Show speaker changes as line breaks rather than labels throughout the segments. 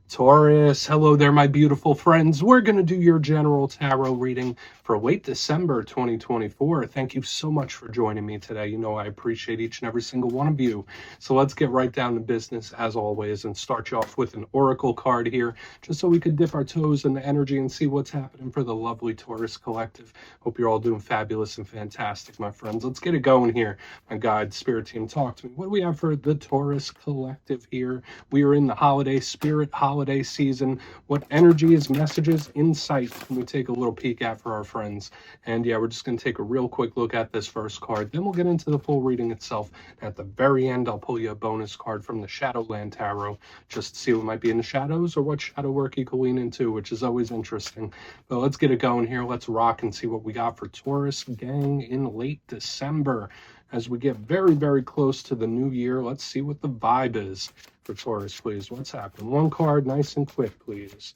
Taurus, hello there, my beautiful friends. We're going to do your general tarot reading for late December 2024. Thank you so much for joining me today. You know, I appreciate each and every single one of you. So let's get right down to business as always and start you off with an oracle card here, just so we could dip our toes in the energy and see what's happening for the lovely Taurus collective. Hope you're all doing fabulous and fantastic, my friends. Let's get it going here. My guide, spirit team, talk to me. What do we have for the Taurus collective here? We are in the holiday season. What energies, messages, insight can we take a little peek at for our friends? And yeah, we're just going to take a real quick look at this first card. Then we'll get into the full reading itself. At the very end, I'll pull you a bonus card from the Shadowland Tarot, just to see what might be in the shadows or what shadow work you can lean into, which is always interesting. But let's get it going here. Let's rock and see what we got for Taurus gang in late December. As we get very, very close to the new year, let's see what the vibe is for Taurus, please. What's happening? One card, nice and quick, please.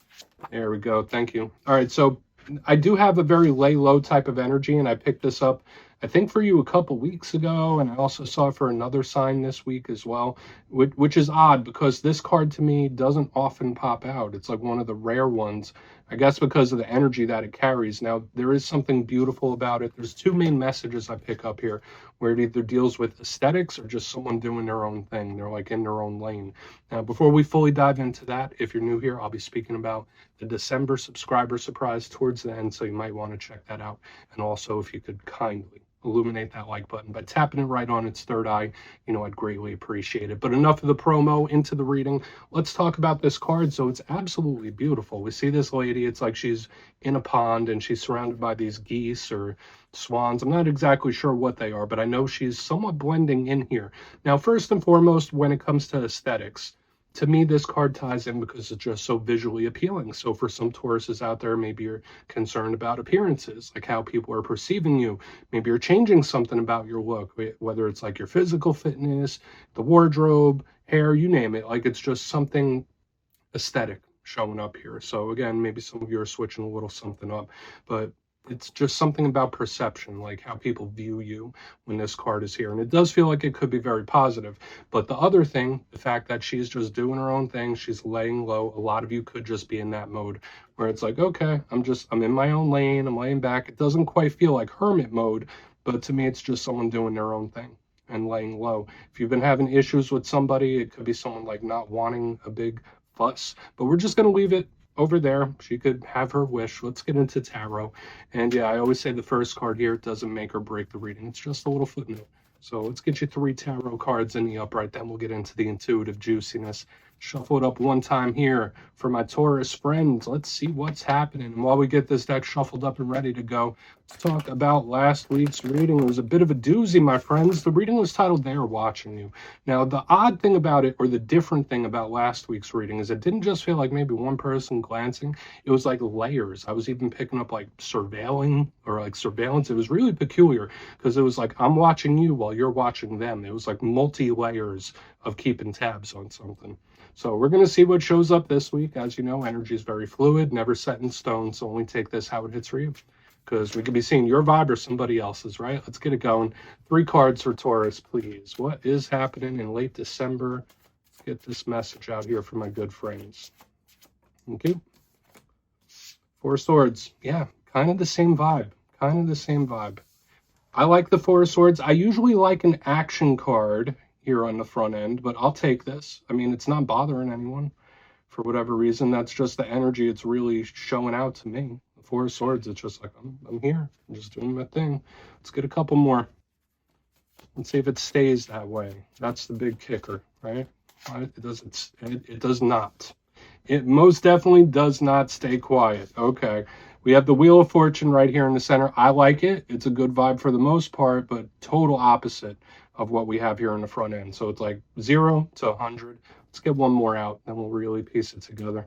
There we go. Thank you. All right, so I do have a very lay low type of energy, and I picked this up, I think, for you a couple weeks ago, and I also saw it for another sign this week as well, which is odd because this card to me doesn't often pop out. It's like one of the rare ones, I guess, because of the energy that it carries. Now, there is something beautiful about it. There's two main messages I pick up here, where it either deals with aesthetics or just someone doing their own thing. They're like in their own lane. Now, before we fully dive into that, if you're new here, I'll be speaking about the December subscriber surprise towards the end, so you might want to check that out. And also, if you could kindly illuminate that like button by tapping it right on its third eye, you know, I'd greatly appreciate it. But enough of the promo, into the reading. Let's talk about this card. So it's absolutely beautiful. We see this lady, it's like she's in a pond and she's surrounded by these geese or swans. I'm not exactly sure what they are, but I know she's somewhat blending in here. Now, first and foremost, when it comes to aesthetics, to me, this card ties in because it's just so visually appealing. So for some Tauruses out there, maybe you're concerned about appearances, like how people are perceiving you. Maybe you're changing something about your look, whether it's like your physical fitness, the wardrobe, hair, you name it. Like it's just something aesthetic showing up here. So again, maybe some of you are switching a little something up, but it's just something about perception, like how people view you when this card is here. And it does feel like it could be very positive. But the other thing, the fact that she's just doing her own thing, she's laying low. A lot of you could just be in that mode where it's like, okay, I'm in my own lane, I'm laying back. It doesn't quite feel like hermit mode, but to me, it's just someone doing their own thing and laying low. If you've been having issues with somebody, it could be someone like not wanting a big fuss, but we're just going to leave it over there. She could have her wish. Let's get into tarot. And yeah, I always say the first card here doesn't make or break the reading. It's just a little footnote. So let's get you 3 tarot cards in the upright. Then we'll get into the intuitive juiciness. Shuffle it up one time here for my Taurus friends. Let's see what's happening. And while we get this deck shuffled up and ready to go, let's talk about last week's reading. It was a bit of a doozy, my friends. The reading was titled They Are Watching You. Now, the odd thing about it, or the different thing about last week's reading, is it didn't just feel like maybe one person glancing. It was like layers. I was even picking up like surveilling or like surveillance. It was really peculiar because it was like I'm watching you while you're watching them. It was like multi-layers of keeping tabs on something. So we're going to see what shows up this week. As you know, energy is very fluid, never set in stone. So only take this how it hits for you, because we could be seeing your vibe or somebody else's, right? Let's get it going. 3 cards for Taurus, please. What is happening in late December? Let's get this message out here for my good friends. Okay. 4 swords. Yeah, kind of the same vibe. Kind of the same vibe. I like the 4 swords. I usually like an action card here on the front end, but I'll take this. I mean, it's not bothering anyone for whatever reason. That's just the energy it's really showing out to me. The 4 swords, it's just like, I'm here. I'm just doing my thing. Let's get a couple more. Let's see if it stays that way. That's the big kicker, right? It doesn't. It does not. It most definitely does not stay quiet. Okay. We have the Wheel of Fortune right here in the center. I like it. It's a good vibe for the most part, but total opposite of what we have here in the front end. So it's like 0 to 100. Let's get one more out, then we'll really piece it together.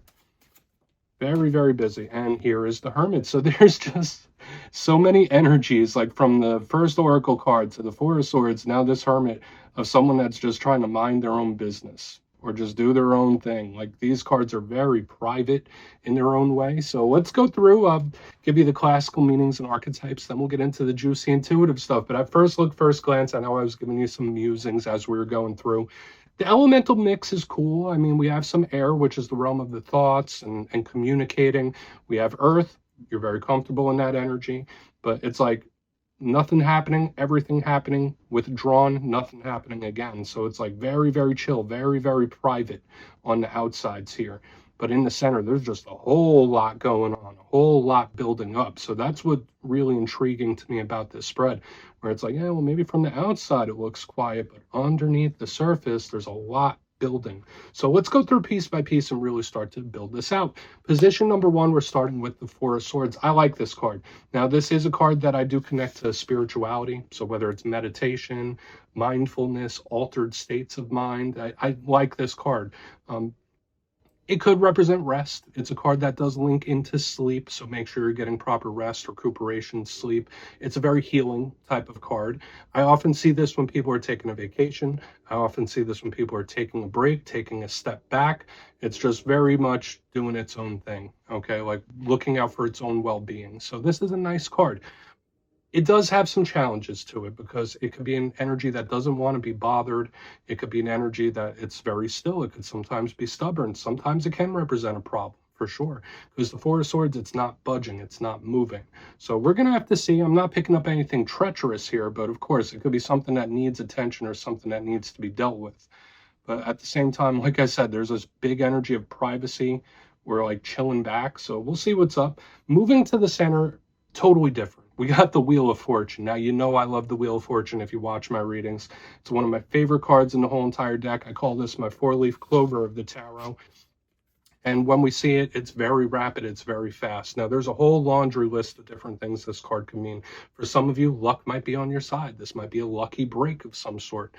Very, very busy. And here is the Hermit. So there's just so many energies, like from the first Oracle card to the 4 of Swords, now this Hermit, of someone that's just trying to mind their own business or just do their own thing. Like these cards are very private in their own way. So let's go through, give you the classical meanings and archetypes, then we'll get into the juicy intuitive stuff. But at first glance, I know I was giving you some musings as we were going through. The elemental mix is cool. I mean, we have some air, which is the realm of the thoughts and communicating. We have earth. You're very comfortable in that energy, but it's like nothing happening, everything happening, withdrawn, nothing happening again. So it's like very, very chill, very, very private on the outsides here. But in the center, there's just a whole lot going on, a whole lot building up. So that's what's really intriguing to me about this spread, where it's like, yeah, well, maybe from the outside it looks quiet, but underneath the surface, there's a lot building. So let's go through piece by piece and really start to build this out. Position number one, we're starting with the Four of Swords. I like this card. Now, this is a card that I do connect to spirituality. So whether it's meditation, mindfulness, altered states of mind, I like this card. It could represent rest. It's a card that does link into sleep, so make sure you're getting proper rest, recuperation, sleep. It's a very healing type of card. I often see this when people are taking a vacation. I often see this when people are taking a break, taking a step back. It's just very much doing its own thing, okay? Like looking out for its own well-being. So this is a nice card. It does have some challenges to it because it could be an energy that doesn't want to be bothered. It could be an energy that it's very still. It could sometimes be stubborn. Sometimes it can represent a problem for sure, because the Four of Swords, it's not budging, it's not moving. So we're going to have to see. I'm not picking up anything treacherous here, but of course it could be something that needs attention or something that needs to be dealt with. But at the same time, like I said, there's this big energy of privacy. We're like chilling back. So we'll see what's up. Moving to the center, totally different. We got the Wheel of Fortune. Now, you know I love the Wheel of Fortune if you watch my readings. It's one of my favorite cards in the whole entire deck. I call this my four-leaf clover of the tarot. And when we see it, it's very rapid, it's very fast. Now, there's a whole laundry list of different things this card can mean. For some of you, luck might be on your side. This might be a lucky break of some sort.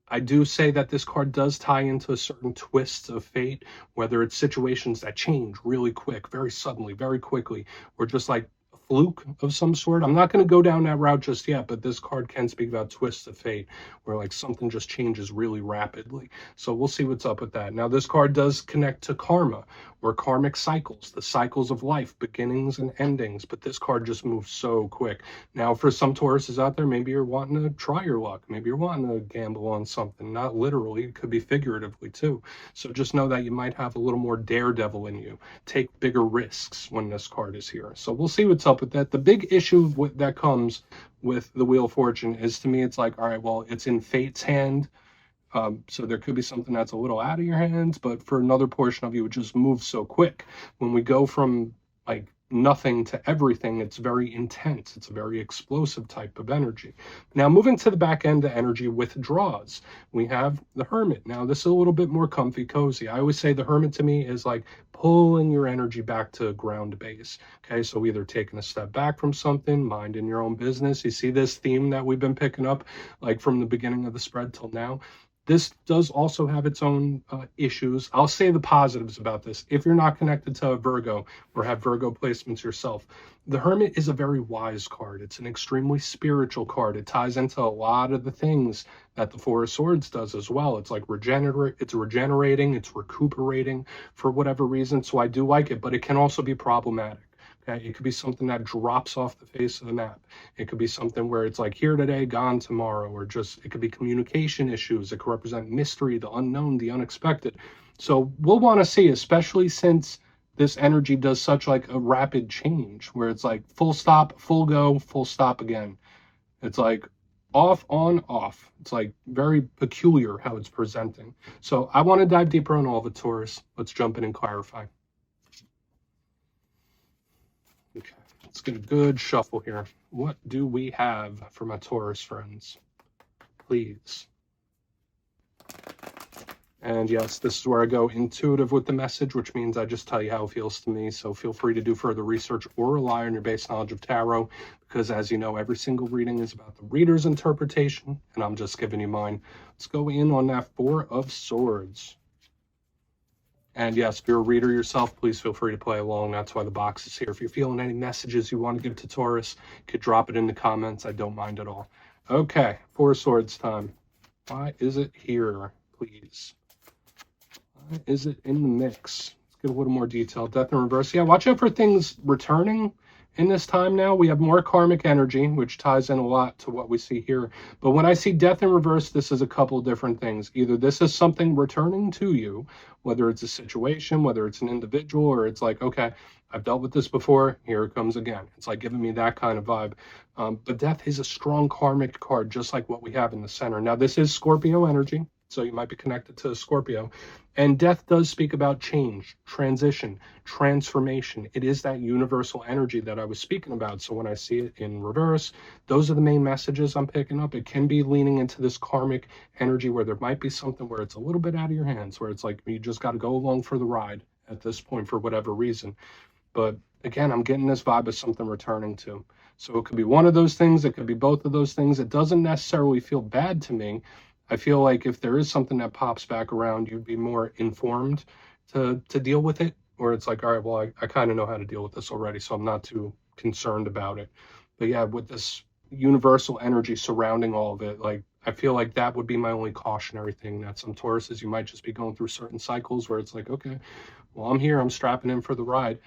I do say that this card does tie into certain twists of fate, whether it's situations that change really quick, very suddenly, very quickly, or just like fluke of some sort. I'm not going to go down that route just yet, but this card can speak about twists of fate where like something just changes really rapidly. So we'll see what's up with that. Now, this card does connect to karma or karmic cycles, the cycles of life, beginnings and endings, but this card just moves so quick. Now, for some Tauruses out there, maybe you're wanting to try your luck. Maybe you're wanting to gamble on something, not literally, it could be figuratively too. So just know that you might have a little more daredevil in you. Take bigger risks when this card is here. So we'll see what's up with that. The big issue that comes with the Wheel of Fortune is, to me, it's like, all right, well, it's in fate's hand. So there could be something that's a little out of your hands, but for another portion of you, it just moves so quick. When we go from like nothing to everything, it's very intense. It's a very explosive type of energy. Now, moving to the back end, the energy withdraws. We have the Hermit. Now, this is a little bit more comfy, cozy. I always say the Hermit to me is like pulling your energy back to ground base. Okay, so either taking a step back from something, minding your own business. You see this theme that we've been picking up like from the beginning of the spread till now. This does also have its own issues. I'll say the positives about this. If you're not connected to a Virgo or have Virgo placements yourself, the Hermit is a very wise card. It's an extremely spiritual card. It ties into a lot of the things that the Four of Swords does as well. It's like it's regenerating, it's recuperating for whatever reason. So I do like it, but it can also be problematic. Okay, it could be something that drops off the face of the map. It could be something where it's like here today, gone tomorrow, or just it could be communication issues. It could represent mystery, the unknown, the unexpected. So we'll want to see, especially since this energy does such like a rapid change where it's like full stop, full go, full stop again. It's like off, on, off. It's like very peculiar how it's presenting. So I want to dive deeper on all of it, Taurus. Let's jump in and clarify. Okay, let's get a good shuffle here. What do we have for my Taurus friends? Please. And yes, this is where I go intuitive with the message, which means I just tell you how it feels to me. So feel free to do further research or rely on your base knowledge of tarot, because as you know, every single reading is about the reader's interpretation, and I'm just giving you mine. Let's go in on that Four of Swords. And yes, if you're a reader yourself, please feel free to play along. That's why the box is here. If you're feeling any messages you want to give to Taurus, you could drop it in the comments. I don't mind at all. Okay, Four of Swords time. Why is it here, please? Why is it in the mix? Let's get a little more detail. Death in reverse. Yeah, watch out for things returning in this time now, we have more karmic energy, which ties in a lot to what we see here. But when I see death in reverse, this is a couple different things. Either this is something returning to you, whether it's a situation, whether it's an individual, or it's like, okay, I've dealt with this before, here it comes again. It's like giving me that kind of vibe. But death is a strong karmic card, just like what we have in the center. Now, this is Scorpio energy, so you might be connected to Scorpio. And death does speak about change, transition, transformation. It is that universal energy that I was speaking about. So when I see it in reverse, those are the main messages I'm picking up. It can be leaning into this karmic energy where there might be something where it's a little bit out of your hands, where it's like you just got to go along for the ride at this point for whatever reason. But again, I'm getting this vibe of something returning to. So it could be one of those things. It could be both of those things. It doesn't necessarily feel bad to me. I feel like if there is something that pops back around, you'd be more informed to deal with it. Or it's like, all right, well, I kind of know how to deal with this already, so I'm not too concerned about it. But yeah, with this universal energy surrounding all of it, like I feel like that would be my only cautionary thing. That some Tauruses, you might just be going through certain cycles where it's like, okay, well, I'm here, I'm strapping in for the ride.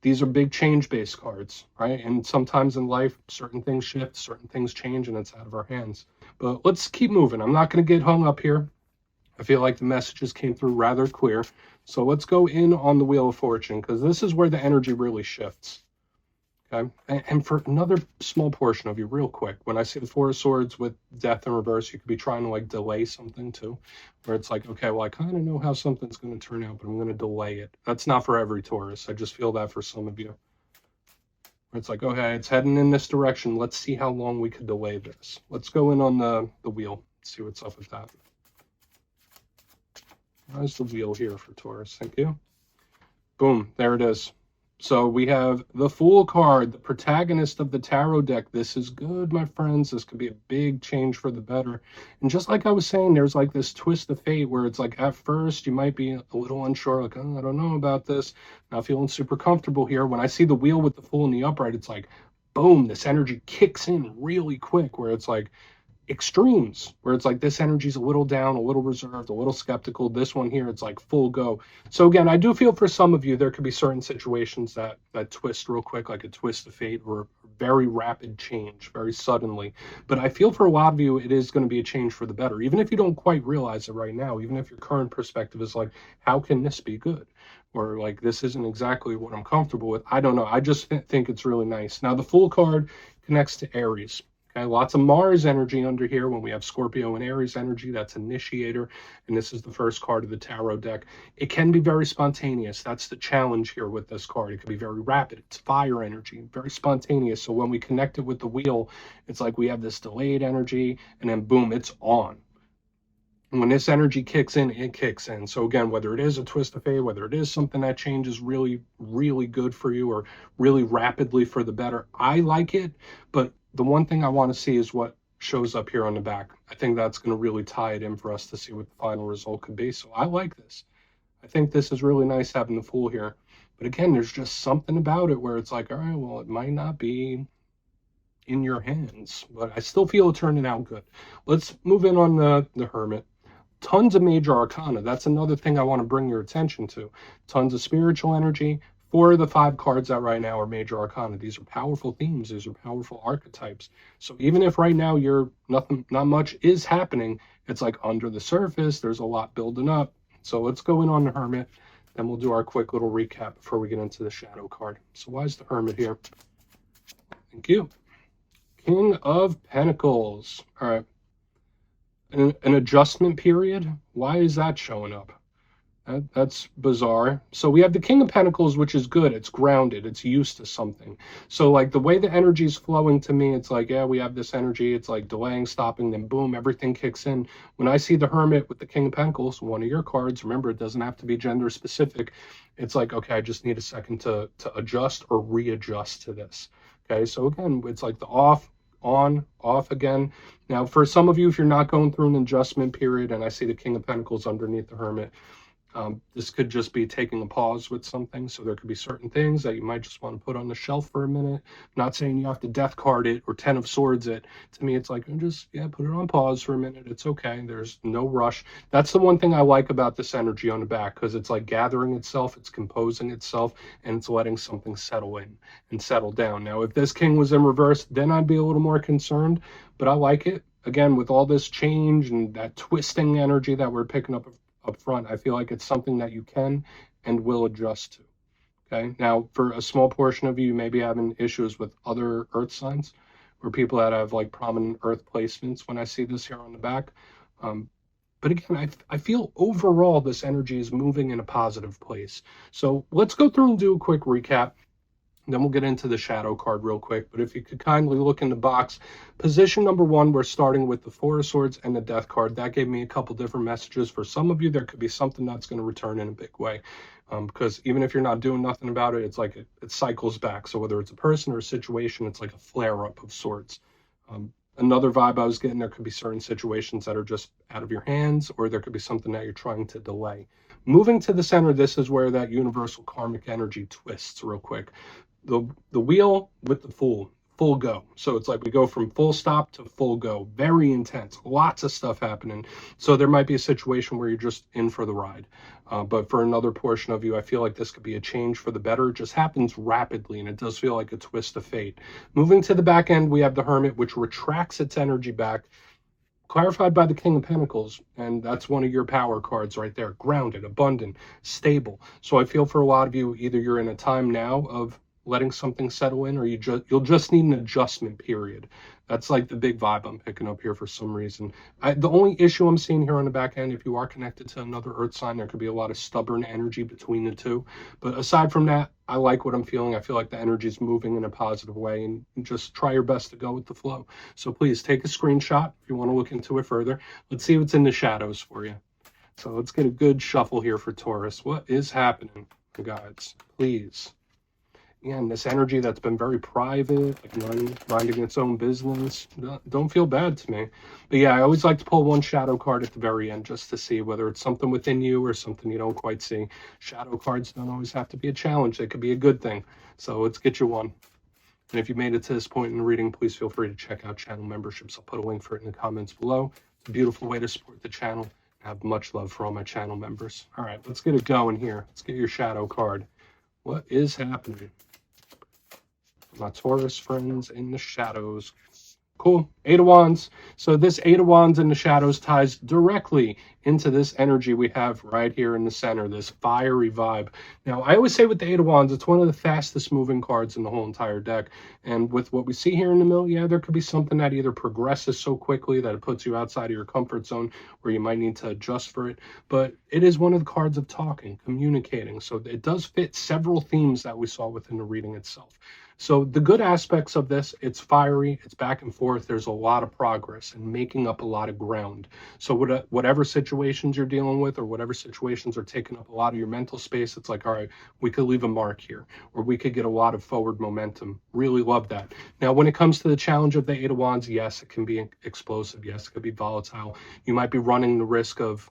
These are big change-based cards, right? And sometimes in life, certain things shift, certain things change, and it's out of our hands. But let's keep moving. I'm not going to get hung up here. I feel like the messages came through rather clear. So let's go in on the Wheel of Fortune, because this is where the energy really shifts. Okay, and for another small portion of you, real quick, when I see the Four of Swords with death in reverse, you could be trying to like delay something too, where it's like, okay, well, I kind of know how something's going to turn out, but I'm going to delay it. That's not for every Taurus. I just feel that for some of you. Where it's like, okay, it's heading in this direction. Let's see how long we could delay this. Let's go in on the wheel, see what's up with that. How's the wheel here for Taurus? Thank you. Boom, there it is. So we have the Fool card, the protagonist of the tarot deck. This is good, my friends. This could be a big change for the better. And just like I was saying, there's like this twist of fate where it's like at first you might be a little unsure, like, oh, I don't know about this. Not feeling super comfortable here. When I see the wheel with the Fool in the upright, it's like, boom, this energy kicks in really quick where it's like, extremes where it's like this energy's a little down, a little reserved, a little skeptical. This one here, it's like full go. So again, I do feel for some of you there could be certain situations that twist real quick, like a twist of fate or very rapid change very suddenly. But I feel for a lot of you it is going to be a change for the better, even if you don't quite realize it right now, even if your current perspective is like, how can this be good, or like this isn't exactly what I'm comfortable with. I don't know, I just think it's really nice. Now the Fool card connects to Aries. Okay, lots of Mars energy under here. When we have Scorpio and Aries energy, that's initiator, and this is the first card of the tarot deck. It can be very spontaneous. That's the challenge here with this card. It can be very rapid. It's fire energy, very spontaneous. So when we connect it with the wheel, it's like we have this delayed energy, and then boom, it's on. And when this energy kicks in, it kicks in. So again, whether it is a twist of fate, whether it is something that changes really, really good for you or really rapidly for the better, I like it. But the one thing I want to see is what shows up here on the back. I think that's going to really tie it in for us to see what the final result could be. So I like this. I think this is really nice having the Fool here. But again, there's just something about it where it's like, all right, well, it might not be in your hands, but I still feel it turning out good. Let's move in on the Hermit. Tons of major arcana. That's another thing I want to bring your attention to. Tons of spiritual energy. 4 of the 5 cards out right now are major arcana. These are powerful themes. These are powerful archetypes. So even if right now not much is happening, it's like under the surface, there's a lot building up. So let's go in on the Hermit, then we'll do our quick little recap before we get into the Shadow card. So why is the Hermit here? Thank you. King of Pentacles. All right. An adjustment period. Why is that showing up? That's bizarre. So we have the King of Pentacles, which is good. It's grounded. It's used to something. So like the way the energy is flowing to me, it's like, yeah, we have this energy. It's like delaying, stopping, then boom, everything kicks in. When I see the Hermit with the King of Pentacles, one of your cards, remember, it doesn't have to be gender specific. It's like, okay, I just need a second to adjust or readjust to this. Okay, so again, it's like the off, on, off again. Now, for some of you, if you're not going through an adjustment period, and I see the King of Pentacles underneath the Hermit, This could just be taking a pause with something. So there could be certain things that you might just want to put on the shelf for a minute. I'm not saying you have to death card it or 10 of swords it. To me, it's like, just, yeah, put it on pause for a minute. It's okay. There's no rush. That's the one thing I like about this energy on the back, because it's like gathering itself, it's composing itself, and it's letting something settle in and settle down. Now, if this king was in reverse, then I'd be a little more concerned, but I like it. Again, with all this change and that twisting energy that we're picking up front, I feel like it's something that you can and will adjust to. Okay. Now, for a small portion of you, you may be having issues with other earth signs or people that have like prominent earth placements when I see this here on the back. But again, I feel overall this energy is moving in a positive place. So let's go through and do a quick recap. Then we'll get into the shadow card real quick. But if you could kindly look in the box, position number 1, we're starting with the 4 of Swords and the Death card. That gave me a couple different messages. For some of you, there could be something that's going to return in a big way. Because even if you're not doing nothing about it, it's like it cycles back. So whether it's a person or a situation, it's like a flare-up of sorts. Another vibe I was getting, there could be certain situations that are just out of your hands, or there could be something that you're trying to delay. Moving to the center, this is where that universal karmic energy twists real quick. The wheel with the full go. So it's like we go from full stop to full go. Very intense. Lots of stuff happening. So there might be a situation where you're just in for the ride. But for another portion of you, I feel like this could be a change for the better. It just happens rapidly, and it does feel like a twist of fate. Moving to the back end, we have the Hermit, which retracts its energy back, clarified by the King of Pentacles, and that's one of your power cards right there. Grounded, abundant, stable. So I feel for a lot of you, either you're in a time now of letting something settle in, or you'll just need an adjustment period. That's like the big vibe I'm picking up here for some reason. The only issue I'm seeing here on the back end, if you are connected to another earth sign, there could be a lot of stubborn energy between the two. But aside from that, I like what I'm feeling. I feel like the energy is moving in a positive way, and just try your best to go with the flow. So please take a screenshot if you want to look into it further. Let's see what's in the shadows for you. So let's get a good shuffle here for Taurus. What is happening, guys? Please. Again, this energy that's been very private, like minding its own business, don't feel bad to me. But yeah, I always like to pull one shadow card at the very end just to see whether it's something within you or something you don't quite see. Shadow cards don't always have to be a challenge. They could be a good thing. So let's get you one. And if you made it to this point in the reading, please feel free to check out channel memberships. I'll put a link for it in the comments below. It's a beautiful way to support the channel. I have much love for all my channel members. All right, let's get it going here. Let's get your shadow card. What is happening? My Taurus friends in the shadows. Cool. 8 of Wands. So this 8 of Wands in the shadows ties directly into this energy we have right here in the center, this fiery vibe. Now, I always say with the 8 of Wands, it's one of the fastest moving cards in the whole entire deck. And with what we see here in the middle, yeah, there could be something that either progresses so quickly that it puts you outside of your comfort zone, where you might need to adjust for it. But it is one of the cards of talking, communicating. So it does fit several themes that we saw within the reading itself. So the good aspects of this, it's fiery, it's back and forth, there's a lot of progress and making up a lot of ground. So whatever situations you're dealing with, or whatever situations are taking up a lot of your mental space, it's like, all right, we could leave a mark here, or we could get a lot of forward momentum. Really love that. Now, when it comes to the challenge of the 8 of Wands, yes, it can be explosive. Yes, it could be volatile. You might be running the risk of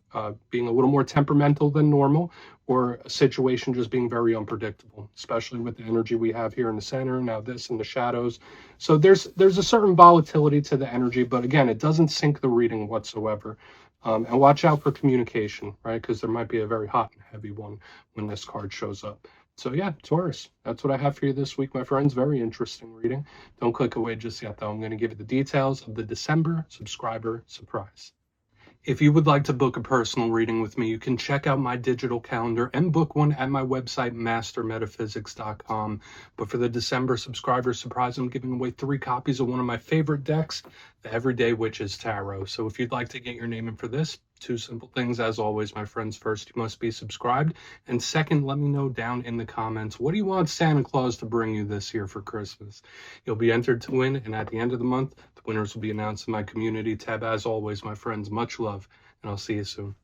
being a little more temperamental than normal, or a situation just being very unpredictable, especially with the energy we have here in the center, now this in the shadows. So there's a certain volatility to the energy, but again, it doesn't sink the reading whatsoever. And watch out for communication, right? Because there might be a very hot and heavy one when this card shows up. So yeah, Taurus, that's what I have for you this week, my friends. Very interesting reading. Don't click away just yet, though. I'm going to give you the details of the December subscriber surprise. If you would like to book a personal reading with me, you can check out my digital calendar and book one at my website, mastermetaphysics.com. But for the December subscriber surprise, I'm giving away 3 copies of one of my favorite decks, the Everyday Witches Tarot. So if you'd like to get your name in for this, 2 simple things as always, my friends. First, you must be subscribed. And second, let me know down in the comments, what do you want Santa Claus to bring you this year for Christmas? You'll be entered to win, and at the end of the month, the winners will be announced in my community tab. As always, my friends, much love, and I'll see you soon.